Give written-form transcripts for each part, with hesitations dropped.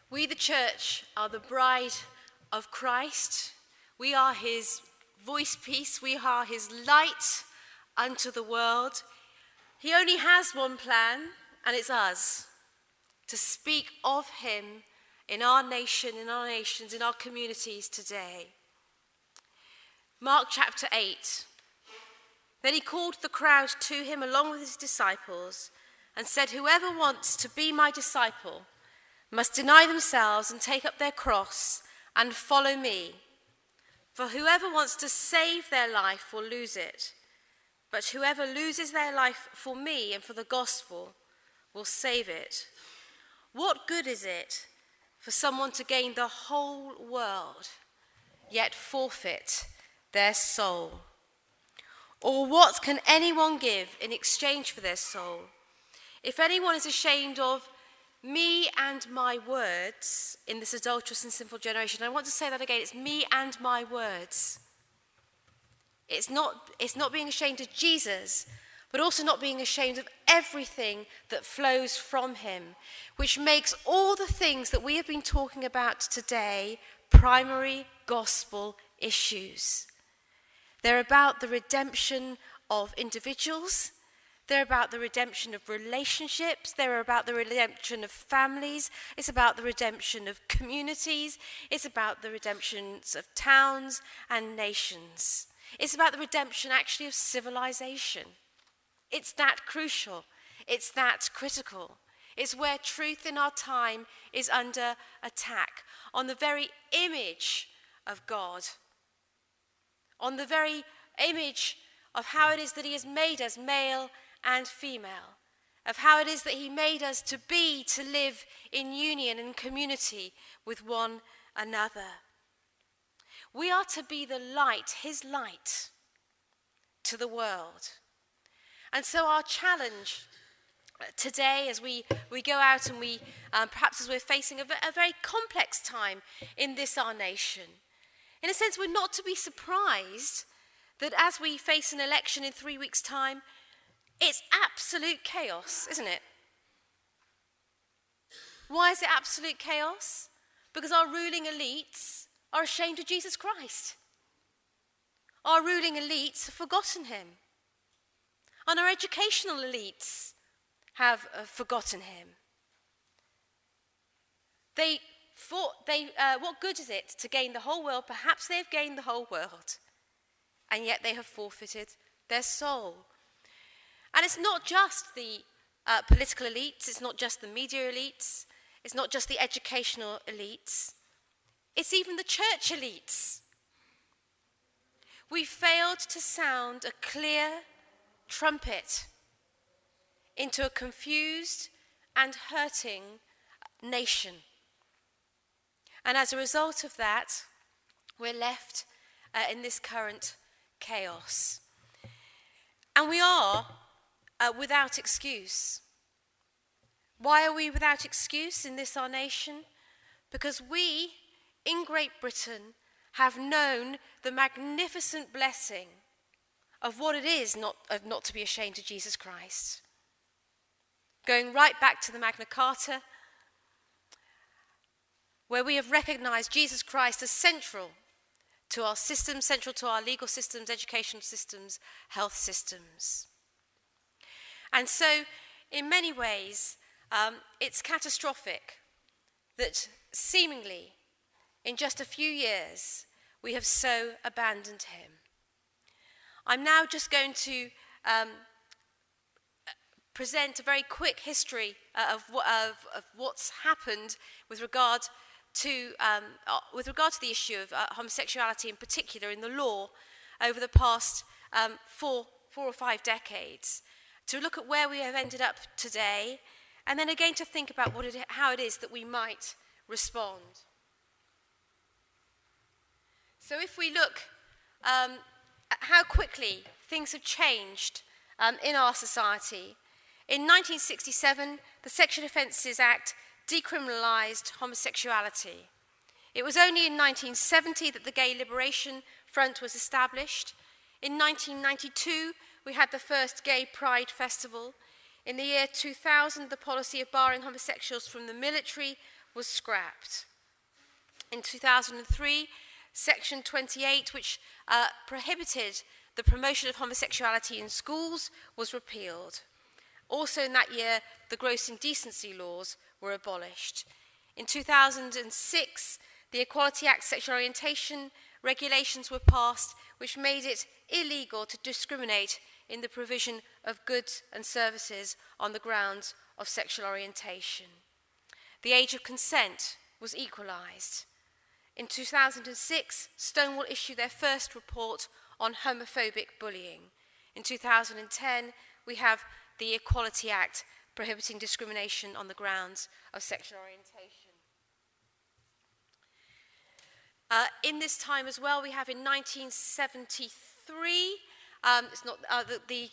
We, the church, are the bride of Christ. We are his voice piece. We are his light unto the world. He only has one plan, and it's us, to speak of him in our nation, in our nations, in our communities today. Mark chapter 8. Then he called the crowd to him along with his disciples and said, "Whoever wants to be my disciple must deny themselves and take up their cross and follow me. For whoever wants to save their life will lose it, but whoever loses their life for me and for the gospel will save it. What good is it for someone to gain the whole world, yet forfeit their soul? Or what can anyone give in exchange for their soul? If anyone is ashamed of me and my words in this adulterous and sinful generation," I want to say that again, it's me and my words. It's not being ashamed of Jesus, but also not being ashamed of everything that flows from him, which makes all the things that we have been talking about today primary gospel issues. They're about the redemption of individuals. They're about the redemption of relationships. They're about the redemption of families. It's about the redemption of communities. It's about the redemptions of towns and nations. It's about the redemption, actually, of civilization. It's that crucial. It's that critical. It's where truth in our time is under attack, on the very image of God, on the very image of how it is that he has made us male and female, of how it is that he made us to be, to live in union and community with one another. We are to be the light, his light, to the world. And so our challenge today, as we go out and we, perhaps as we're facing a very complex time in this our nation, in a sense, we're not to be surprised that as we face an election in 3 weeks' time, it's absolute chaos, isn't it? Why is it absolute chaos? Because our ruling elites are ashamed of Jesus Christ. Our ruling elites have forgotten him. And our educational elites have forgotten him. What good is it to gain the whole world? Perhaps they've gained the whole world, and yet they have forfeited their soul. And it's not just the political elites, it's not just the media elites, it's not just the educational elites, it's even the church elites. We failed to sound a clear trumpet into a confused and hurting nation. And as a result of that, we're left in this current chaos. And we are without excuse. Why are we without excuse in this our nation? Because we, in Great Britain, have known the magnificent blessing of what it is not to be ashamed of Jesus Christ. Going right back to the Magna Carta, where we have recognized Jesus Christ as central to our systems, central to our legal systems, educational systems, health systems. And so, in many ways, it's catastrophic that seemingly, in just a few years, we have so abandoned him. I'm now just going to present a very quick history of what's happened with regard to the issue of homosexuality in particular in the law over the past 4 or 5 decades, to look at where we have ended up today, and then again to think about how it is that we might respond. So if we look at how quickly things have changed in our society, in 1967, the Sexual Offences Act decriminalised homosexuality. It was only in 1970 that the Gay Liberation Front was established. In 1992, we had the first Gay Pride Festival. In the year 2000, the policy of barring homosexuals from the military was scrapped. In 2003, Section 28, which prohibited the promotion of homosexuality in schools, was repealed. Also in that year, the gross indecency laws were abolished. In 2006, the Equality Act sexual orientation regulations were passed, which made it illegal to discriminate in the provision of goods and services on the grounds of sexual orientation. The age of consent was equalised. In 2006, Stonewall issued their first report on homophobic bullying. In 2010, we have the Equality Act prohibiting discrimination on the grounds of sexual orientation. In this time as well, we have in 1973, the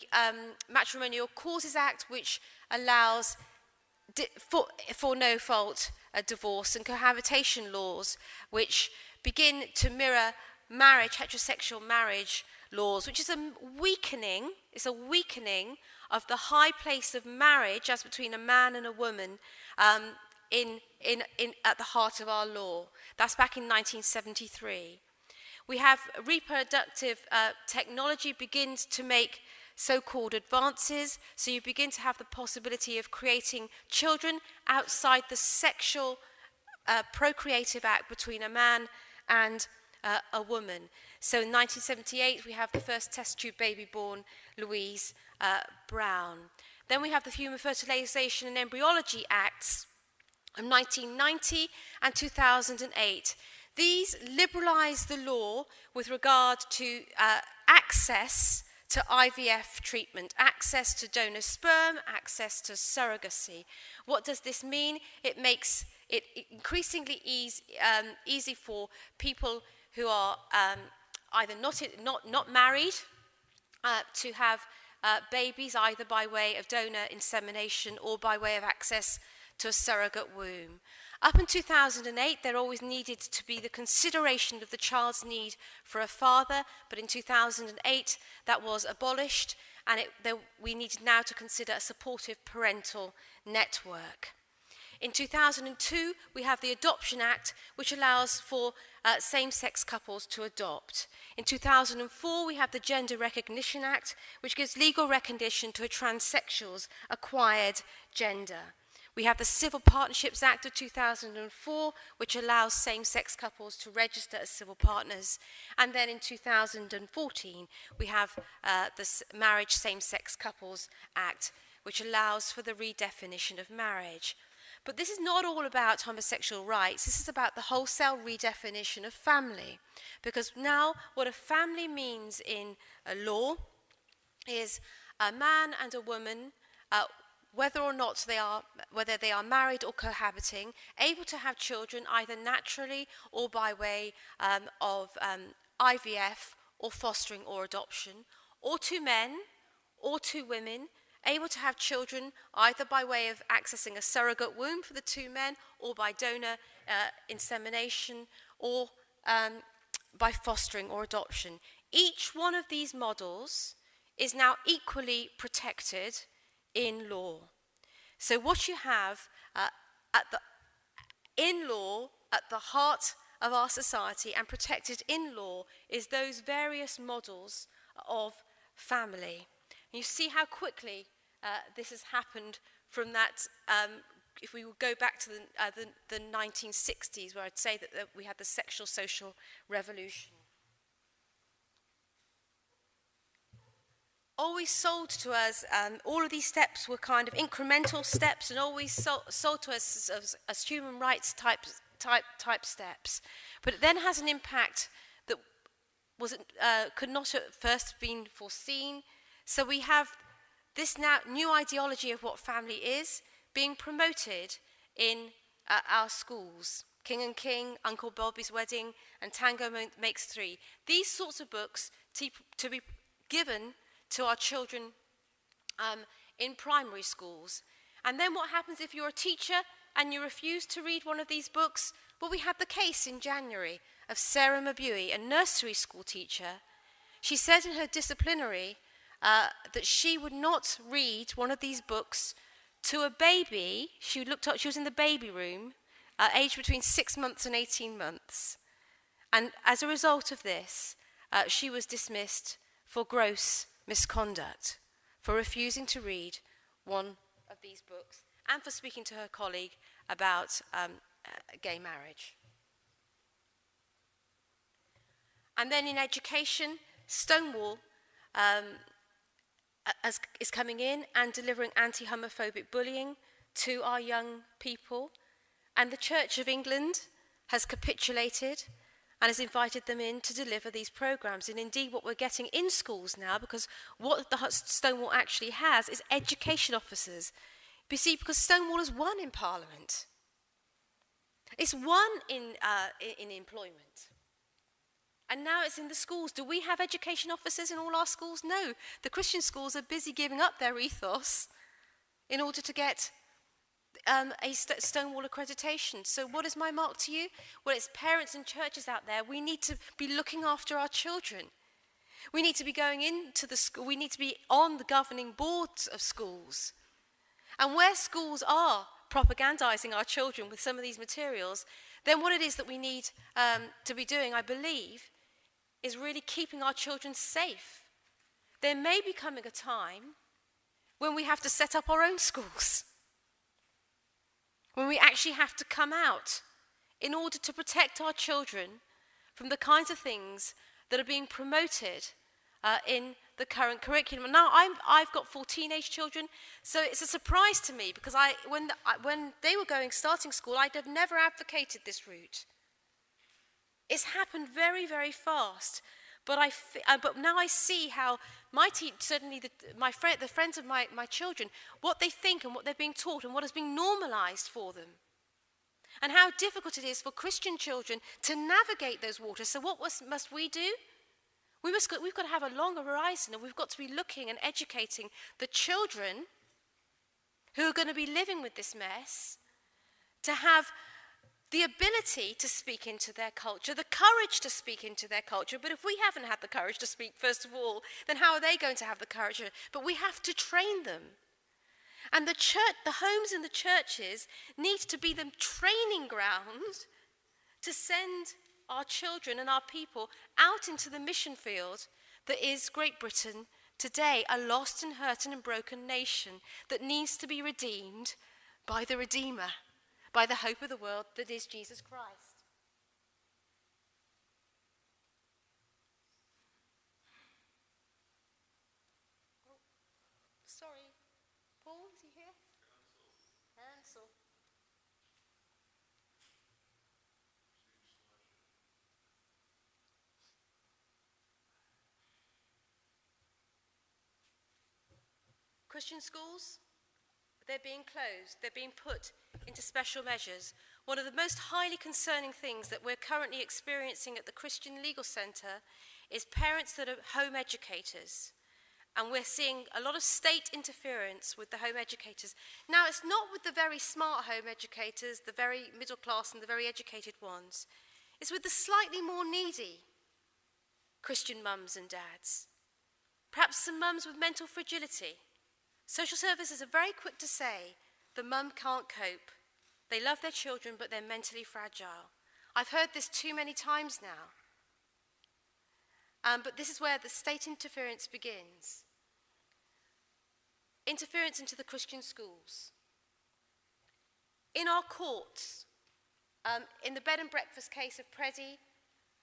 Matrimonial Causes Act, which allows for no fault divorce, and cohabitation laws, which begin to mirror heterosexual marriage laws, which is a weakening of the high place of marriage as between a man and a woman at the heart of our law. That's back in 1973. We have reproductive technology begins to make so-called advances, so you begin to have the possibility of creating children outside the sexual procreative act between a man and a woman. So in 1978, we have the first test tube baby born, Louise Brown. Then we have the Human Fertilization and Embryology Acts of 1990 and 2008. These liberalised the law with regard to access to IVF treatment, access to donor sperm, access to surrogacy. What does this mean? It makes it increasingly easy for people who are either not married to have babies, either by way of donor insemination or by way of access to a surrogate womb. Up in 2008, there always needed to be the consideration of the child's need for a father, but in 2008, that was abolished, and we needed now to consider a supportive parental network. In 2002, we have the Adoption Act, which allows for same-sex couples to adopt. In 2004, we have the Gender Recognition Act, which gives legal recognition to a transsexual's acquired gender. We have the Civil Partnerships Act of 2004, which allows same-sex couples to register as civil partners. And then in 2014, we have the Marriage Same-Sex Couples Act, which allows for the redefinition of marriage. But this is not all about homosexual rights. This is about the wholesale redefinition of family. Because now what a family means in a law is a man and a woman, whether they are married or cohabiting, able to have children either naturally or by way of IVF or fostering or adoption, or two men or two women able to have children either by way of accessing a surrogate womb for the two men or by donor insemination or by fostering or adoption. Each one of these models is now equally protected in law. So what you have in law, at the heart of our society and protected in law, is those various models of family. And you see how quickly this has happened from that, if we would go back to the 1960s, where I'd say that we had the sexual social revolution. Always sold to us, all of these steps were kind of incremental steps, and always sold to us as human rights type steps. But it then has an impact that could not at first have been foreseen. So we have this now new ideology of what family is being promoted in our schools. King and King, Uncle Bobby's Wedding, and Tango Makes Three. These sorts of books to be given to our children in primary schools. And then what happens if you're a teacher and you refuse to read one of these books? Well, we had the case in January of Sarah Mabui, a nursery school teacher. She said in her disciplinary that she would not read one of these books to a baby. She was in the baby room, aged between 6 months and 18 months. And as a result of this, she was dismissed for gross misconduct, for refusing to read one of these books and for speaking to her colleague about gay marriage. And then in education, Stonewall is coming in and delivering anti-homophobic bullying to our young people. And the Church of England has capitulated and has invited them in to deliver these programs. And indeed, what we're getting in schools now, because what the Stonewall actually has is education officers. You see, because Stonewall has won in Parliament. It's won in employment. And now it's in the schools. Do we have education officers in all our schools? No. The Christian schools are busy giving up their ethos in order to get a Stonewall accreditation. So what is my mark to you? Well, it's parents and churches out there. We need to be looking after our children. We need to be going into the school. We need to be on the governing boards of schools. And where schools are propagandizing our children with some of these materials, then what it is that we need to be doing, I believe, is really keeping our children safe. There may be coming a time when we have to set up our own schools, when we actually have to come out in order to protect our children from the kinds of things that are being promoted in the current curriculum. Now, I've got 4 teenage children, so it's a surprise to me because when they were starting school, I'd have never advocated this route. It's happened very, very fast. But now I see how the friends of my children, what they think and what they're being taught and what is being normalized for them. And how difficult it is for Christian children to navigate those waters. So what must we do? We've got to have a longer horizon, and we've got to be looking and educating the children who are going to be living with this mess to have the ability to speak into their culture, the courage to speak into their culture. But if we haven't had the courage to speak, first of all, then how are they going to have the courage? But we have to train them. And the homes and the churches need to be the training ground to send our children and our people out into the mission field that is Great Britain today, a lost and hurting and broken nation that needs to be redeemed by the Redeemer, by the hope of the world that is Jesus Christ. Oh, sorry. Paul, is he here? Hansel. Christian schools, they're being closed. They're being put into special measures. One of the most highly concerning things that we're currently experiencing at the Christian Legal Centre is parents that are home educators. And we're seeing a lot of state interference with the home educators. Now, it's not with the very smart home educators, the very middle class and the very educated ones. It's with the slightly more needy Christian mums and dads. Perhaps some mums with mental fragility. Social services are very quick to say, the mum can't cope. They love their children, but they're mentally fragile. I've heard this too many times now. But this is where the state interference begins. Interference into the Christian schools. In our courts, in the bed and breakfast case of Preddy,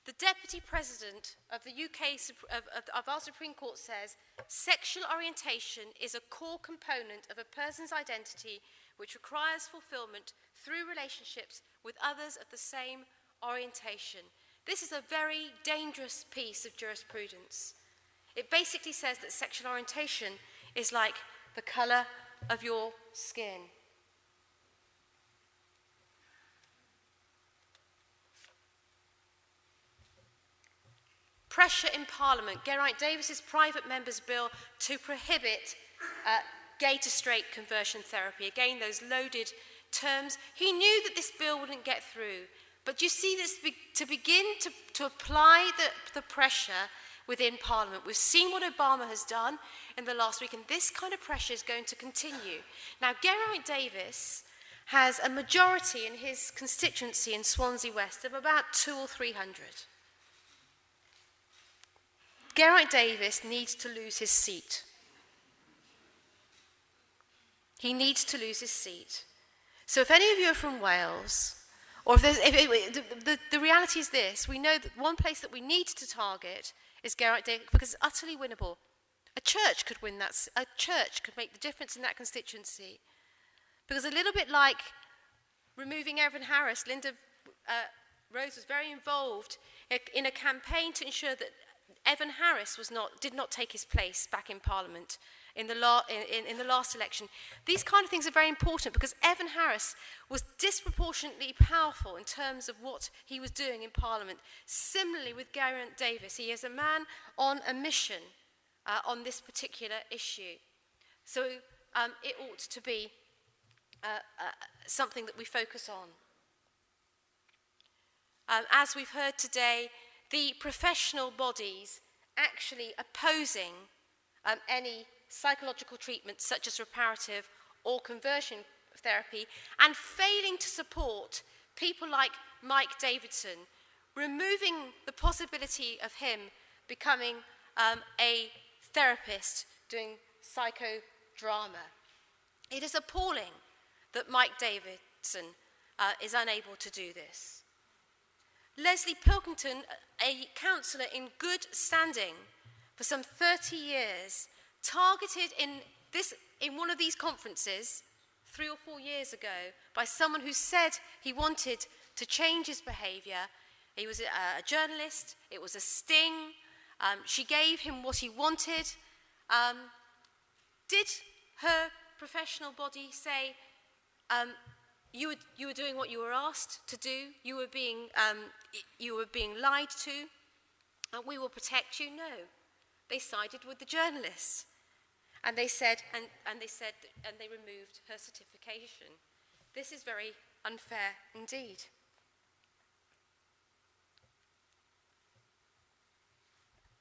the Deputy President of the UK, of our Supreme Court says, sexual orientation is a core component of a person's identity which requires fulfillment through relationships with others of the same orientation. This is a very dangerous piece of jurisprudence. It basically says that sexual orientation is like the colour of your skin. Pressure in Parliament. Geraint Davis's private member's bill to prohibit gay to straight conversion therapy. Again, those loaded terms. He knew that this bill wouldn't get through. But you see this to begin to apply the pressure within Parliament. We've seen what Obama has done in the last week, and this kind of pressure is going to continue. Now, Geraint Davis has a majority in his constituency in Swansea West of about 200 or 300. Geraint Davies needs to lose his seat. He needs to lose his seat. So if any of you are from Wales, or the reality is this, we know that one place that we need to target is Geraint Davies because it's utterly winnable. A church could win that. A church could make the difference in that constituency. Because a little bit like removing Evan Harris, Linda Rose was very involved in a campaign to ensure that Evan Harris did not take his place back in Parliament in the last election. These kind of things are very important because Evan Harris was disproportionately powerful in terms of what he was doing in Parliament. Similarly with Geraint Davies, he is a man on a mission on this particular issue. So it ought to be something that we focus on. As we've heard today, the professional bodies actually opposing any psychological treatment such as reparative or conversion therapy and failing to support people like Mike Davidson, removing the possibility of him becoming a therapist doing psychodrama. It is appalling that Mike Davidson is unable to do this. Leslie Pilkington, a councillor in good standing for some 30 years, targeted in one of these conferences 3 or 4 years ago by someone who said he wanted to change his behaviour. He was a journalist, it was a sting, she gave him what he wanted. Did her professional body say, you were doing what you were asked to do, you were being lied to, and we will protect you? No. They sided with the journalists. And they said, and they removed her certification. This is very unfair indeed.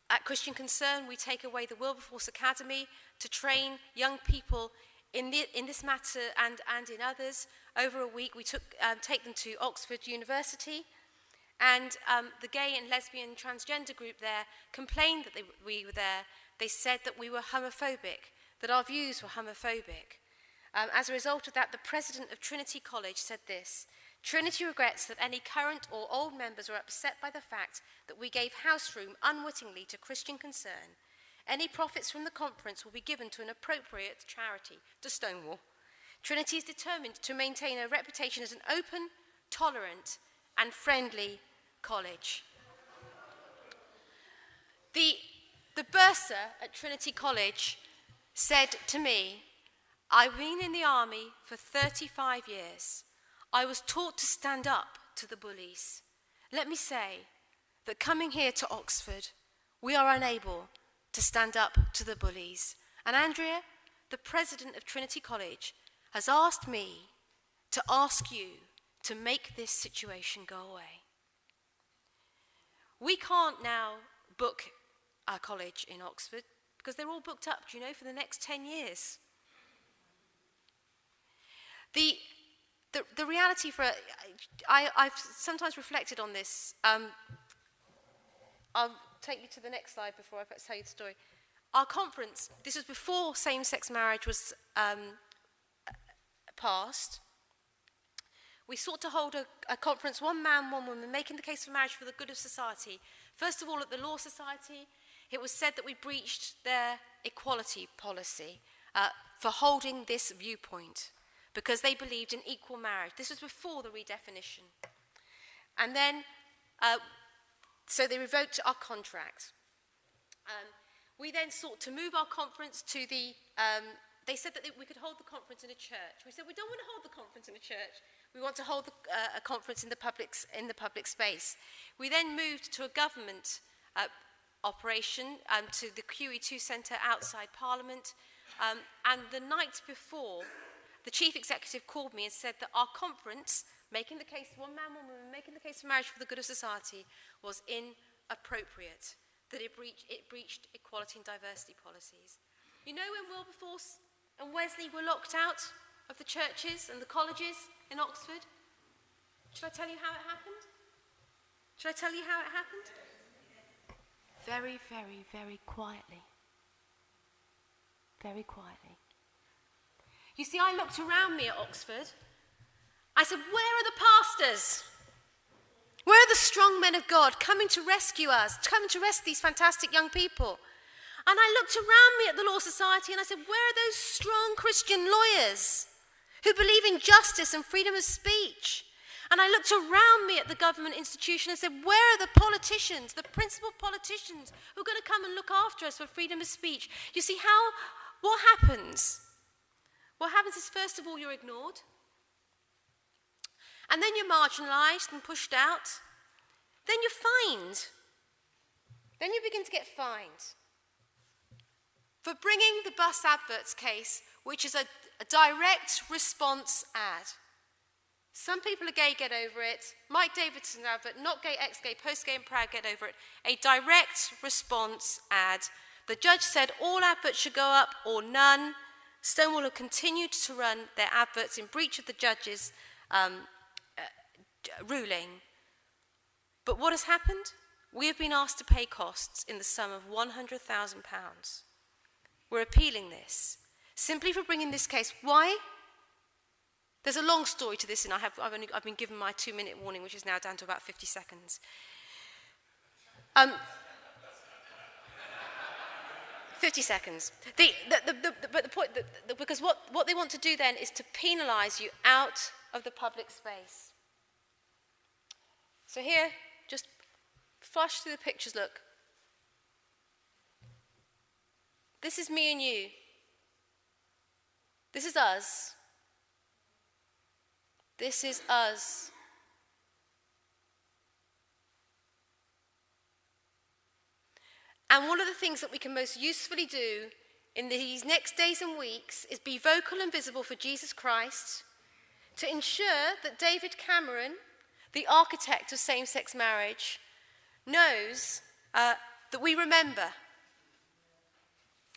At Christian Concern, we take away the Wilberforce Academy to train young people in this matter and in others. Over a week, we take them to Oxford University, and the gay and lesbian transgender group there complained that we were there. They said that we were homophobic, that our views were homophobic. As a result of that, the president of Trinity College said this: Trinity regrets that any current or old members are upset by the fact that we gave house room unwittingly to Christian Concern. Any profits from the conference will be given to an appropriate charity, to Stonewall. Trinity is determined to maintain a reputation as an open, tolerant, and friendly college. The bursar at Trinity College said to me, I've been in the army for 35 years. I was taught to stand up to the bullies. Let me say that coming here to Oxford, we are unable to stand up to the bullies. And Andrea, the president of Trinity College, has asked me to ask you to make this situation go away. We can't now book our college in Oxford because they're all booked up, do you know, for the next 10 years. The reality I've sometimes reflected on this. I'll take you to the next slide before I tell you the story. Our conference, this was before same-sex marriage was passed. We sought to hold a conference, one man, one woman, making the case for marriage for the good of society. First of all, at the Law Society, it was said that we breached their equality policy for holding this viewpoint, because they believed in equal marriage. This was before the redefinition. And then, so they revoked our contract. We then sought to move our conference to they said that we could hold the conference in a church. We said, we don't want to hold the conference in a church. We want to hold a conference in the public space. We then moved to a government operation, to the QE2 Centre outside Parliament. And the night before, the chief executive called me and said that our conference, making the case, one man, one woman, making the case for marriage for the good of society, was inappropriate, that it breached equality and diversity policies. You know when Wilberforce and Wesley were locked out? of the churches and the colleges in Oxford? Should I tell you how it happened? Should I tell you how it happened? Very, very, very quietly. Very quietly. You see, I looked around me at Oxford. I said, where are the pastors? Where are the strong men of God coming to rescue us, coming to rescue these fantastic young people? And I looked around me at the Law Society and I said, where are those strong Christian lawyers who believe in justice and freedom of speech? And I looked around me at the government institution and said, where are the politicians, the principal politicians who are going to come and look after us for freedom of speech? You see, what happens? What happens is, first of all, you're ignored. And then you're marginalised and pushed out. Then you're fined. Then you begin to get fined for bringing the bus adverts case, which is a direct response ad. Some people are gay, get over it. Mike Davidson advert, not gay, ex-gay, post-gay and proud, get over it. A direct response ad. The judge said all adverts should go up or none. Stonewall have continued to run their adverts in breach of the judge's ruling. But what has happened? We have been asked to pay costs in the sum of £100,000. We're appealing this, simply for bringing this case. Why? There's a long story to this, and I've been given my 2-minute warning, which is now down to about 50 seconds. 50 seconds. But the point, because what they want to do then is to penalise you out of the public space. So here, just flash through the pictures, look. This is me and you. This is us. This is us. And one of the things that we can most usefully do in these next days and weeks is be vocal and visible for Jesus Christ, to ensure that David Cameron, the architect of same-sex marriage, knows that we remember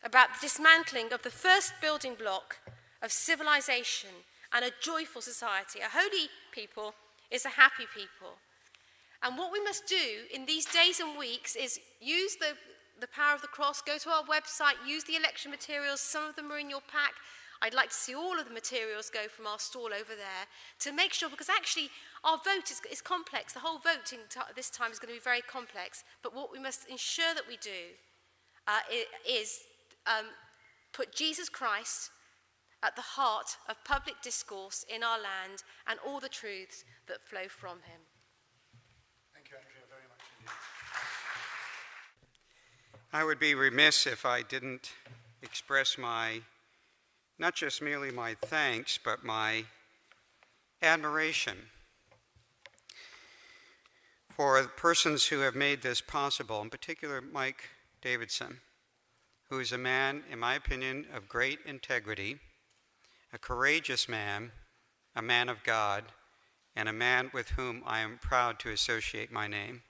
about the dismantling of the first building block of civilization and a joyful society. A holy people is a happy people. And what we must do in these days and weeks is use the power of the cross, go to our website, use the election materials. Some of them are in your pack. I'd like to see all of the materials go from our stall over there to make sure, because actually our vote is complex. The whole voting this time is going to be very complex. But what we must ensure that we do is put Jesus Christ at the heart of public discourse in our land and all the truths that flow from him. Thank you, Andrea, very much indeed. I would be remiss if I didn't express not just merely my thanks, but my admiration for the persons who have made this possible, in particular Mike Davidson, who is a man, in my opinion, of great integrity, a courageous man, a man of God, and a man with whom I am proud to associate my name.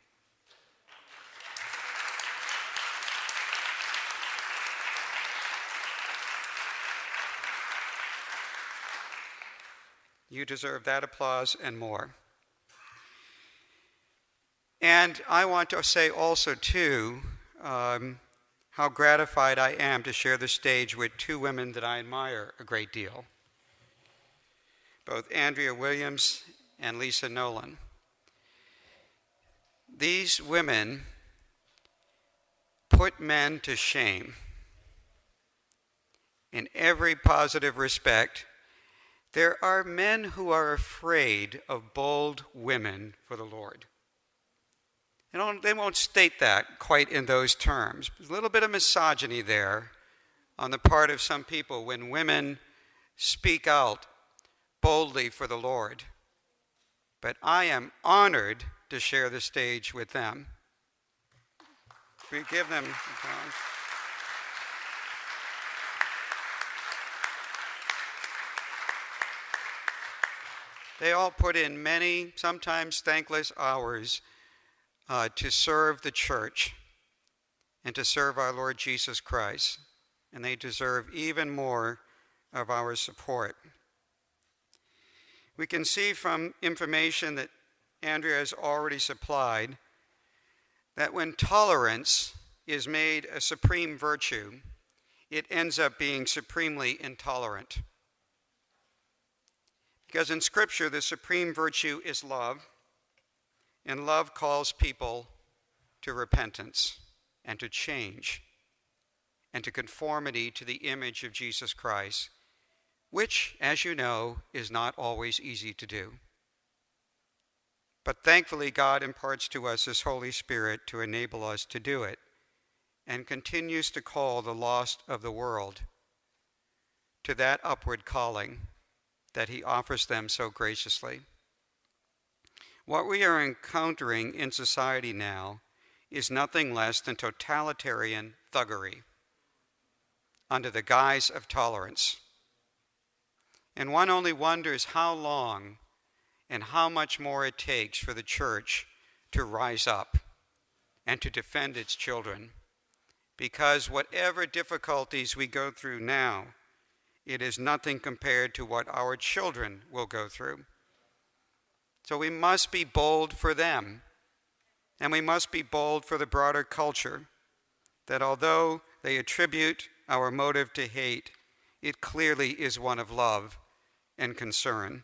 You deserve that applause and more. And I want to say also, too, how gratified I am to share the stage with two women that I admire a great deal, both Andrea Williams and Lisa Nolan. These women put men to shame in every positive respect. There are men who are afraid of bold women for the Lord. They won't state that quite in those terms. There's a little bit of misogyny there on the part of some people when women speak out boldly for the Lord. But I am honored to share the stage with them. We give them applause. They all put in many, sometimes thankless hours to serve the church and to serve our Lord Jesus Christ. And they deserve even more of our support. We can see from information that Andrea has already supplied that when tolerance is made a supreme virtue, it ends up being supremely intolerant. Because in Scripture, the supreme virtue is love, and love calls people to repentance and to change and to conformity to the image of Jesus Christ, which, as you know, is not always easy to do. But thankfully, God imparts to us His Holy Spirit to enable us to do it, and continues to call the lost of the world to that upward calling that He offers them so graciously. What we are encountering in society now is nothing less than totalitarian thuggery under the guise of tolerance. And one only wonders how long and how much more it takes for the church to rise up and to defend its children. Because whatever difficulties we go through now, it is nothing compared to what our children will go through. So we must be bold for them, and we must be bold for the broader culture, that although they attribute our motive to hate, it clearly is one of love and concern.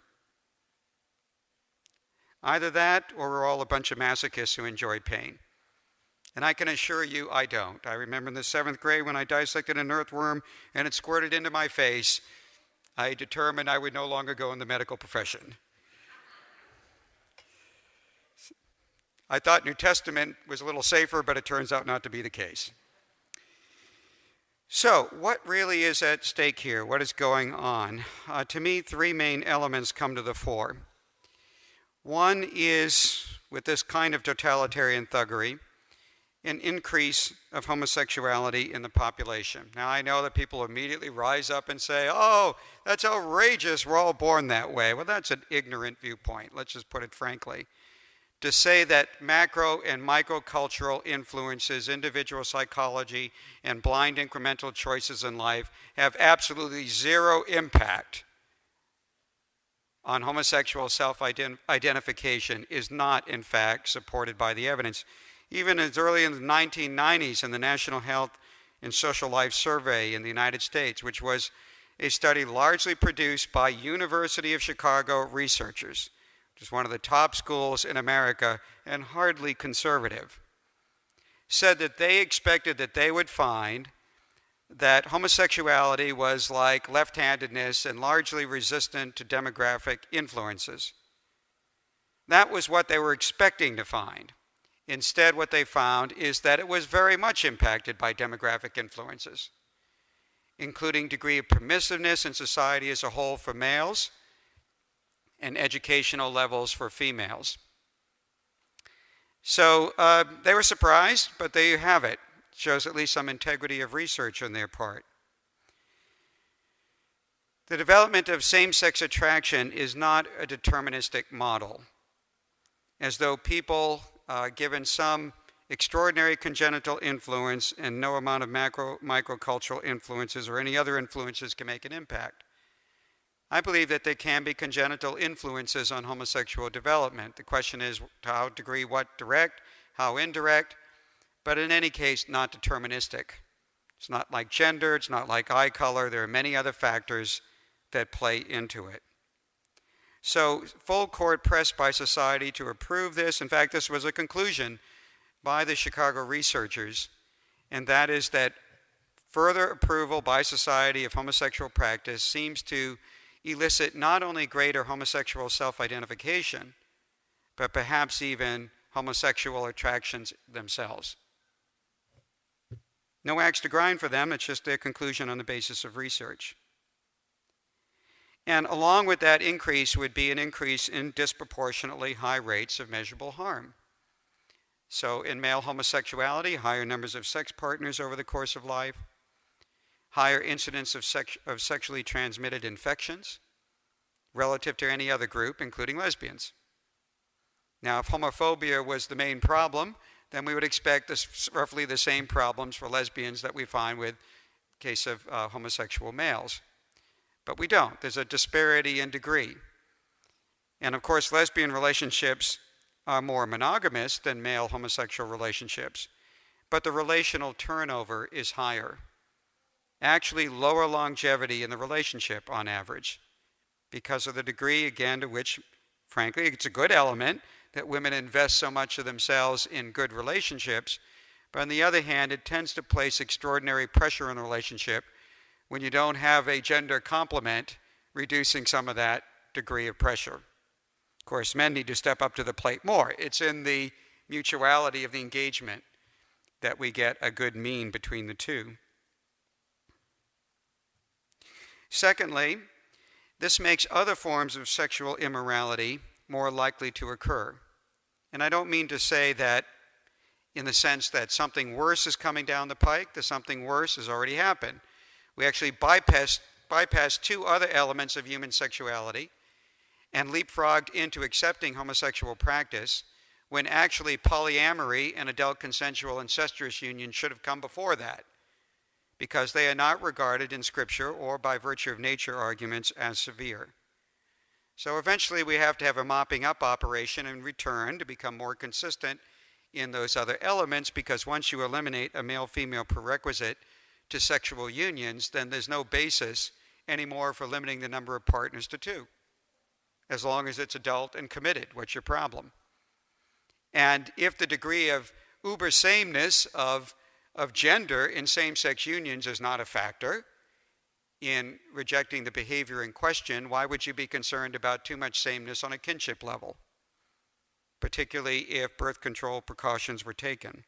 Either that, or we're all a bunch of masochists who enjoy pain. And I can assure you I don't. I remember in the 7th grade when I dissected an earthworm and it squirted into my face, I determined I would no longer go in the medical profession. I thought New Testament was a little safer, but it turns out not to be the case. So, what really is at stake here? What is going on? To me, 3 main elements come to the fore. One is, with this kind of totalitarian thuggery, an increase of homosexuality in the population. Now, I know that people immediately rise up and say, oh, that's outrageous, we're all born that way. Well, that's an ignorant viewpoint, let's just put it frankly. To say that macro and microcultural influences, individual psychology, and blind incremental choices in life have absolutely zero impact on homosexual self-identification is not, in fact, supported by the evidence. Even as early in the 1990s in the National Health and Social Life Survey in the United States, which was a study largely produced by University of Chicago researchers, which is one of the top schools in America and hardly conservative, said that they expected that they would find that homosexuality was like left-handedness and largely resistant to demographic influences. That was what they were expecting to find. Instead, what they found is that it was very much impacted by demographic influences, including degree of permissiveness in society as a whole for males and educational levels for females. So they were surprised, but there you have it. Shows at least some integrity of research on their part. The development of same-sex attraction is not a deterministic model, as though people, given some extraordinary congenital influence and no amount of microcultural influences or any other influences can make an impact. I believe that there can be congenital influences on homosexual development. The question is to how degree, what direct, how indirect, but in any case, not deterministic. It's not like gender, it's not like eye color. There are many other factors that play into it. So, full court press by society to approve this. In fact, this was a conclusion by the Chicago researchers, and that is that further approval by society of homosexual practice seems to elicit not only greater homosexual self-identification, but perhaps even homosexual attractions themselves. No axe to grind for them, it's just their conclusion on the basis of research. And along with that increase would be an increase in disproportionately high rates of measurable harm. So in male homosexuality, higher numbers of sex partners over the course of life, higher incidence of sexually transmitted infections relative to any other group, including lesbians. Now, if homophobia was the main problem, then we would expect roughly the same problems for lesbians that we find with the case of homosexual males. But we don't. There's a disparity in degree. And of course, lesbian relationships are more monogamous than male homosexual relationships, but the relational turnover is higher. Actually, lower longevity in the relationship on average, because of the degree, again, to which, frankly, it's a good element that women invest so much of themselves in good relationships. But on the other hand, it tends to place extraordinary pressure on the relationship when you don't have a gender complement, reducing some of that degree of pressure. Of course, men need to step up to the plate more. It's in the mutuality of the engagement that we get a good mean between the two. Secondly, this makes other forms of sexual immorality more likely to occur. And I don't mean to say that in the sense that something worse is coming down the pike. The something worse has already happened. We actually bypassed two other elements of human sexuality and leapfrogged into accepting homosexual practice when actually polyamory and adult consensual incestuous union should have come before that, because they are not regarded in Scripture or by virtue of nature arguments as severe. So eventually we have to have a mopping up operation in return to become more consistent in those other elements, because once you eliminate a male-female prerequisite to sexual unions, then there's no basis anymore for limiting the number of partners to two. As long as it's adult and committed, what's your problem? And if the degree of uber sameness of gender in same-sex unions is not a factor in rejecting the behavior in question, why would you be concerned about too much sameness on a kinship level, particularly if birth control precautions were taken?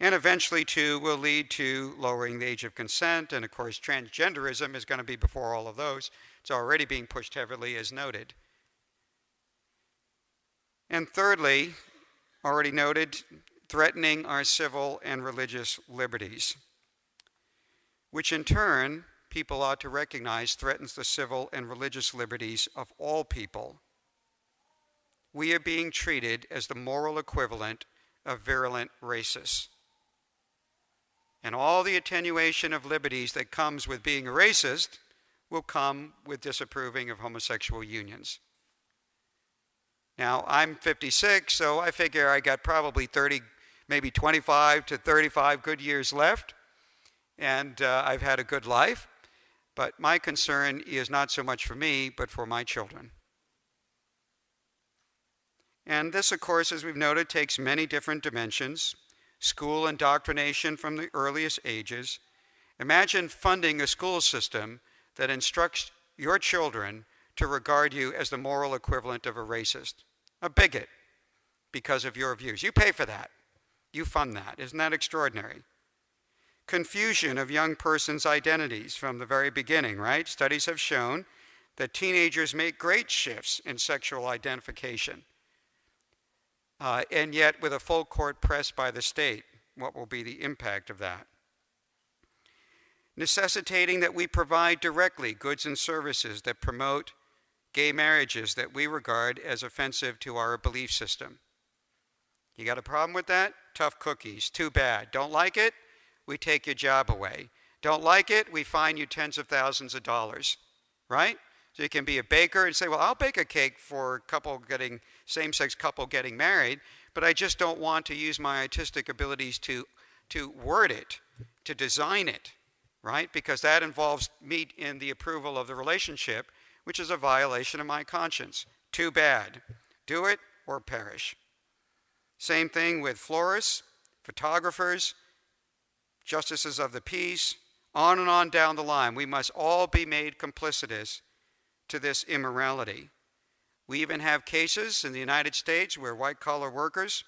And eventually, too, will lead to lowering the age of consent, and of course, transgenderism is going to be before all of those. It's already being pushed heavily, as noted. And thirdly, already noted, threatening our civil and religious liberties, which in turn, people ought to recognize threatens the civil and religious liberties of all people. We are being treated as the moral equivalent of virulent racists. And all the attenuation of liberties that comes with being a racist will come with disapproving of homosexual unions. Now, I'm 56, so I figure I got probably 30, maybe 25 to 35 good years left, and I've had a good life. But my concern is not so much for me, but for my children. And this, of course, as we've noted, takes many different dimensions. School indoctrination from the earliest ages. Imagine funding a school system that instructs your children to regard you as the moral equivalent of a racist, a bigot, because of your views. You pay for that. You fund that. Isn't that extraordinary? Confusion of young persons' identities from the very beginning, right? Studies have shown that teenagers make great shifts in sexual identification. And yet, with a full court press by the state, what will be the impact of that? Necessitating that we provide directly goods and services that promote gay marriages that we regard as offensive to our belief system. You got a problem with that? Tough cookies. Too bad. Don't like it? We take your job away. Don't like it? We fine you tens of thousands of dollars. Right? So you can be a baker and say, well, I'll bake a cake for same-sex couple getting married, but I just don't want to use my artistic abilities to word it, to design it, right? Because that involves me in the approval of the relationship, which is a violation of my conscience. Too bad. Do it or perish. Same thing with florists, photographers, justices of the peace, on and on down the line. We must all be made complicitous to this immorality. We even have cases in the United States where white-collar workers,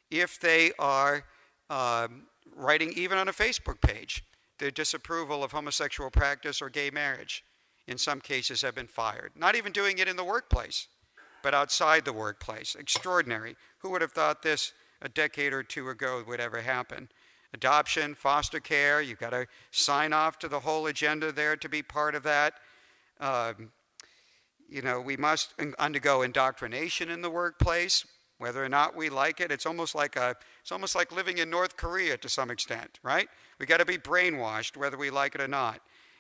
if they are writing even on a Facebook page their disapproval of homosexual practice or gay marriage, in some cases have been fired. Not even doing it in the workplace, but outside the workplace. Extraordinary. Who would have thought this a decade or two ago would ever happen? Adoption, foster care, you've got to sign off to the whole agenda there to be part of that. We must undergo indoctrination in the workplace, whether or not we like it. It's almost like living in North Korea to some extent, right? We got to be brainwashed whether we like it or not.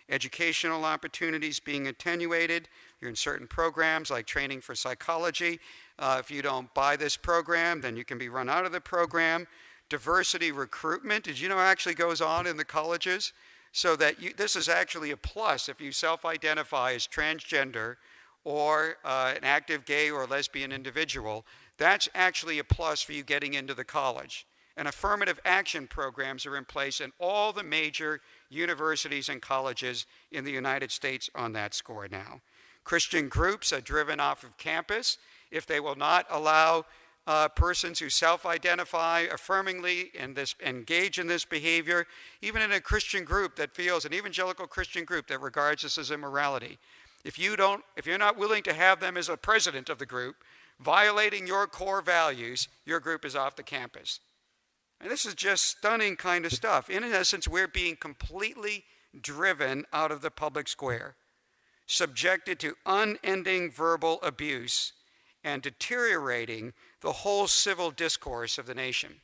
educational opportunities being attenuated. You're in certain programs like training for psychology. If you don't buy this program, then you can be run out of the program. Diversity recruitment, did you know actually goes on in the colleges? So that this is actually a plus if you self-identify as transgender or an active gay or lesbian individual. That's actually a plus for you getting into the college. And affirmative action programs are in place in all the major universities and colleges in the United States on that score now. Christian groups are driven off of campus if they will not allow persons who self-identify affirmingly and engage in this behavior, even in a Christian group that feels, an evangelical Christian group that regards this as immorality. If you're not willing to have them as a president of the group, violating your core values, your group is off the campus. And this is just stunning kind of stuff. In essence, we're being completely driven out of the public square, subjected to unending verbal abuse and deteriorating the whole civil discourse of the nation.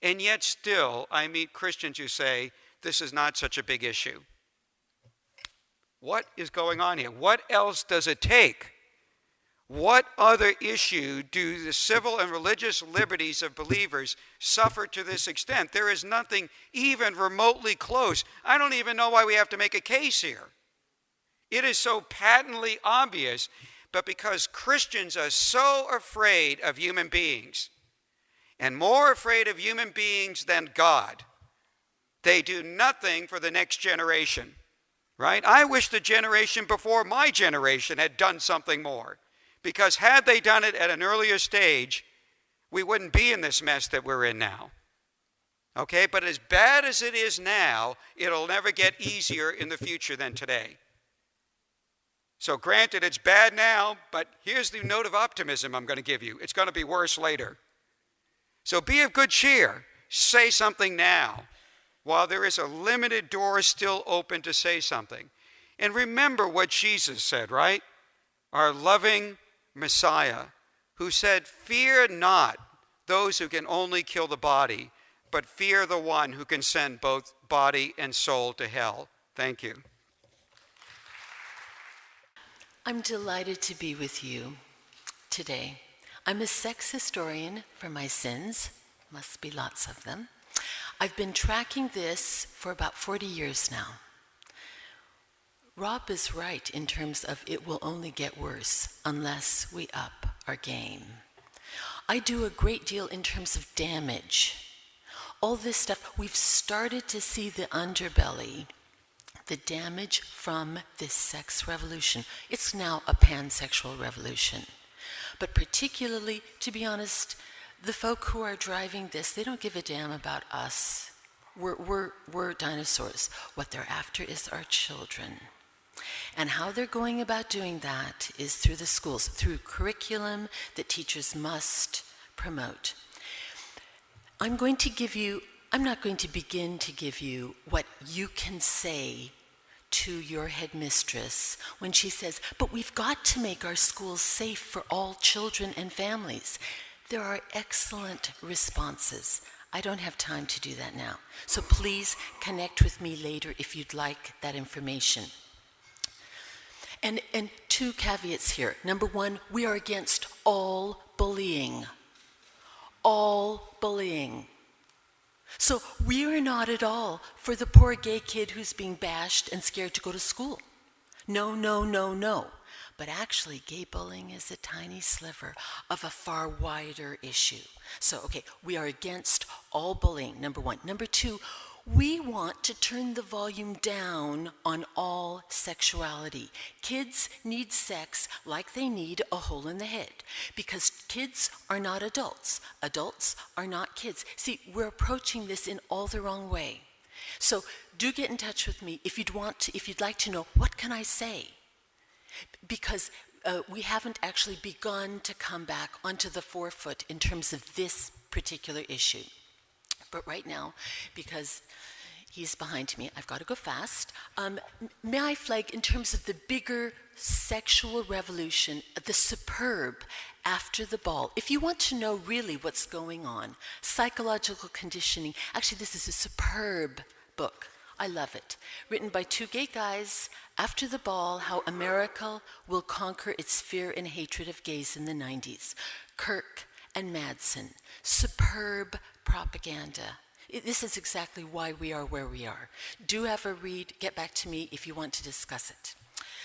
And yet still, I meet Christians who say, this is not such a big issue. What is going on here? What else does it take? What other issue do the civil and religious liberties of believers suffer to this extent? There is nothing even remotely close. I don't even know why we have to make a case here. It is so patently obvious, but because Christians are so afraid of human beings, and more afraid of human beings than God, they do nothing for the next generation, right? I wish the generation before my generation had done something more. Because had they done it at an earlier stage, we wouldn't be in this mess that we're in now. Okay, but as bad as it is now, it'll never get easier in the future than today. So granted, it's bad now, but here's the note of optimism I'm going to give you. It's going to be worse later. So be of good cheer. Say something now, while there is a limited door still open to say something. And remember what Jesus said, right? Our loving Messiah, who said, fear not those who can only kill the body, but fear the one who can send both body and soul to hell. Thank you. I'm delighted to be with you today. I'm a sex historian for my sins. Must be lots of them. I've been tracking this for about 40 years now. Rob is right in terms of it will only get worse unless we up our game. I do a great deal in terms of damage. All this stuff, we've started to see the underbelly, the damage from this sex revolution. It's now a pansexual revolution. But particularly, to be honest, the folk who are driving this, they don't give a damn about us. We're dinosaurs. What they're after is our children. And how they're going about doing that is through the schools, through curriculum that teachers must promote. I'm not going to begin to give you what you can say to your headmistress when she says, but we've got to make our schools safe for all children and families. There are excellent responses. I don't have time to do that now. So please connect with me later if you'd like that information. And two caveats here. Number one, we are against all bullying. All bullying. So we are not at all for the poor gay kid who's being bashed and scared to go to school. No, no, no, no. But actually, gay bullying is a tiny sliver of a far wider issue. So, okay, we are against all bullying, number one. Number two, we want to turn the volume down on all sexuality. Kids need sex like they need a hole in the head, because kids are not adults. Adults are not kids. See, we're approaching this in all the wrong way. So do get in touch with me if you'd like to know, what can I say? Because we haven't actually begun to come back onto the forefoot in terms of this particular issue. But right now, because he's behind me, I've got to go fast. May I flag in terms of the bigger sexual revolution, the superb after the ball. If you want to know really what's going on, psychological conditioning, actually this is a superb book. I love it. Written by two gay guys. After the Ball, How America Will Conquer Its Fear and Hatred of Gays in the 90s. Kirk and Madsen. Superb propaganda. This is exactly why we are where we are. Do have a read. Get back to me if you want to discuss it.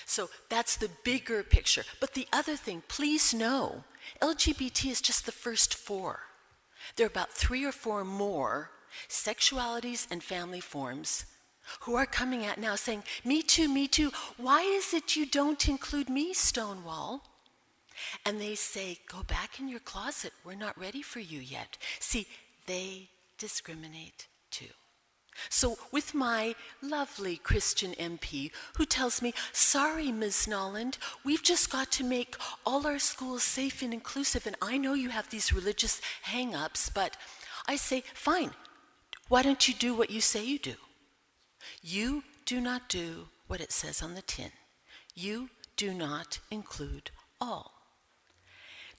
So that's the bigger picture. But the other thing, please know, LGBT is just the first 4. There are about 3 or 4 more sexualities and family forms who are coming out now saying, me too, me too. Why is it you don't include me, Stonewall? And they say, go back in your closet. We're not ready for you yet. See, they discriminate too. So with my lovely Christian MP who tells me, sorry, Ms. Nolland, we've just got to make all our schools safe and inclusive, and I know you have these religious hang-ups, but I say, fine, why don't you do what you say you do? You do not do what it says on the tin. You do not include all.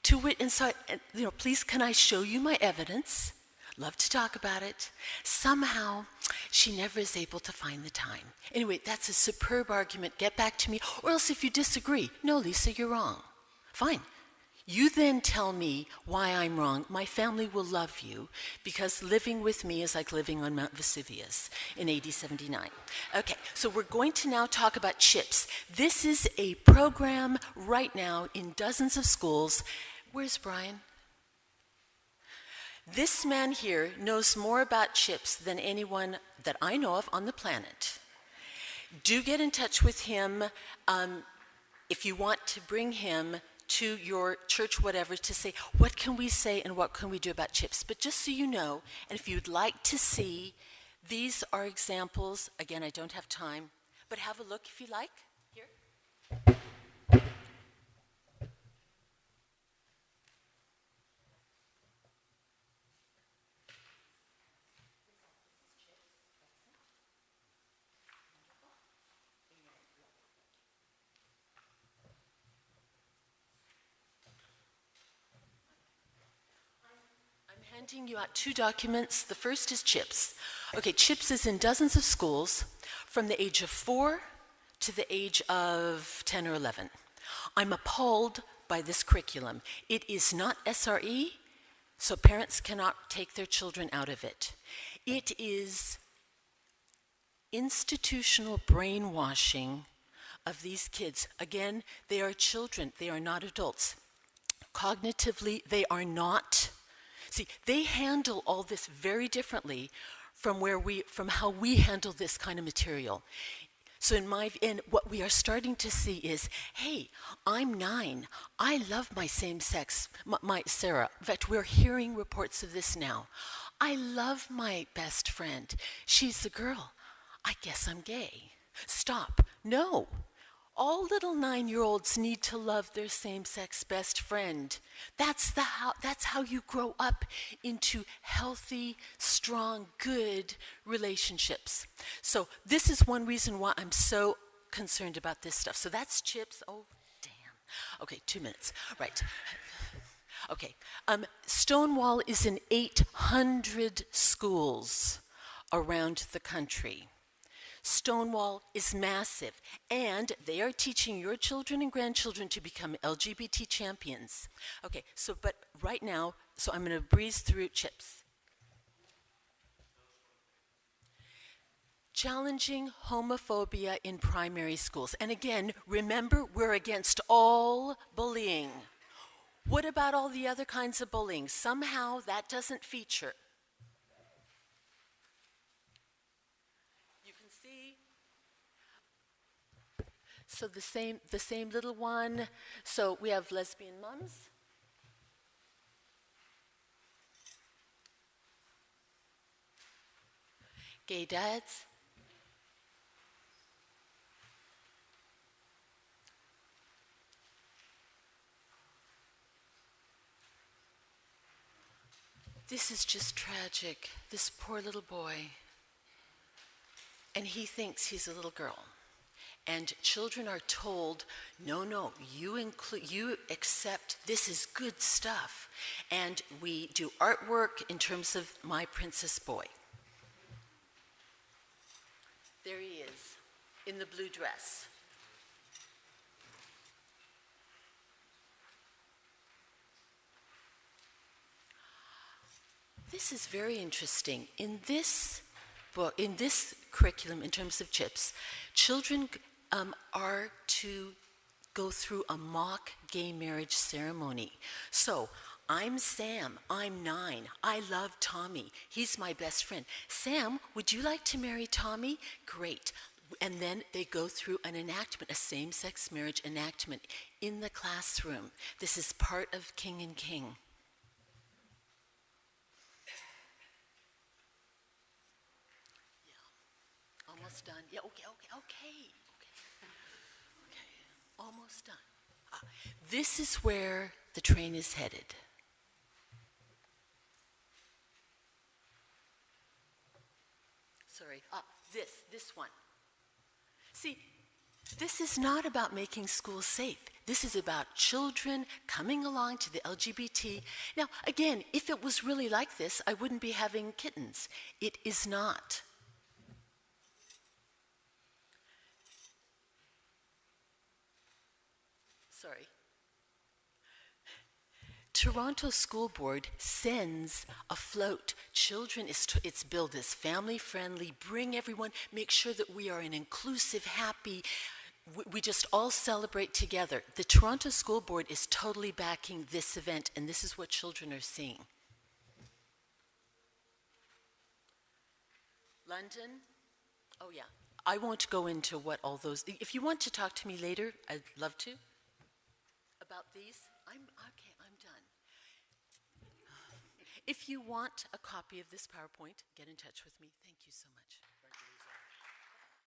To wit, and so, please can I show you my evidence? Love to talk about it. Somehow, she never is able to find the time. Anyway, that's a superb argument. Get back to me. Or else if you disagree, no, Lisa, you're wrong. Fine. You then tell me why I'm wrong. My family will love you because living with me is like living on Mount Vesuvius in AD 79. Okay, so we're going to now talk about CHIPS. This is a program right now in dozens of schools. Where's Brian? This man here knows more about CHIPS than anyone that I know of on the planet. Do get in touch with him if you want to bring him to your church, whatever, to say, what can we say and what can we do about CHIPS? But just so you know, and if you'd like to see, these are examples. Again, I don't have time, but have a look if you like. Here. Handing you out 2 documents. The first is CHIPS. Okay, CHIPS is in dozens of schools from the age of 4 to the age of 10 or 11. I'm appalled by this curriculum. It is not SRE, so parents cannot take their children out of it. It is institutional brainwashing of these kids. Again, they are children, they are not adults. Cognitively, they are not. See, they handle all this very differently from how we handle this kind of material. So in what we are starting to see is, hey, I'm 9. I love my same sex, my Sarah. In fact, we're hearing reports of this now. I love my best friend. She's a girl. I guess I'm gay. Stop. No. All little 9-year-olds need to love their same-sex best friend. That's how you grow up into healthy, strong, good relationships. So this is one reason why I'm so concerned about this stuff. So that's CHIPS. Oh, damn. Okay, 2 minutes. Right. Okay. Stonewall is in 800 schools around the country. Stonewall is massive, and they are teaching your children and grandchildren to become LGBT champions. Okay, but right now, I'm going to breeze through CHIPS. Challenging homophobia in primary schools. And again, remember, we're against all bullying. What about all the other kinds of bullying? Somehow that doesn't feature. So the same little one. So we have lesbian moms. Gay dads. This is just tragic. This poor little boy. And he thinks he's a little girl. And children are told, no, you accept, this is good stuff. And we do artwork in terms of My Princess Boy. There he is, in the blue dress. This is very interesting. In this book, in this curriculum, in terms of CHIPS, children are to go through a mock gay marriage ceremony. So, I'm Sam, I'm 9, I love Tommy, he's my best friend. Sam, would you like to marry Tommy? Great. And then they go through an enactment, a same-sex marriage enactment in the classroom. This is part of King and King. Yeah, almost done. Yeah, okay. Almost done. This is where the train is headed. Sorry, this one. See, this is not about making schools safe. This is about children coming along to the LGBT. Now, again, if it was really like this, I wouldn't be having kittens. It is not. Sorry. Toronto School Board sends a float. Children, it's billed as family friendly, bring everyone, make sure that we are an inclusive, happy, we just all celebrate together. The Toronto School Board is totally backing this event, and this is what children are seeing. London, oh yeah. I won't go into what all those, if you want to talk to me later, I'd love to. About these, I'm done. If you want a copy of this PowerPoint, get in touch with me. Thank you so much.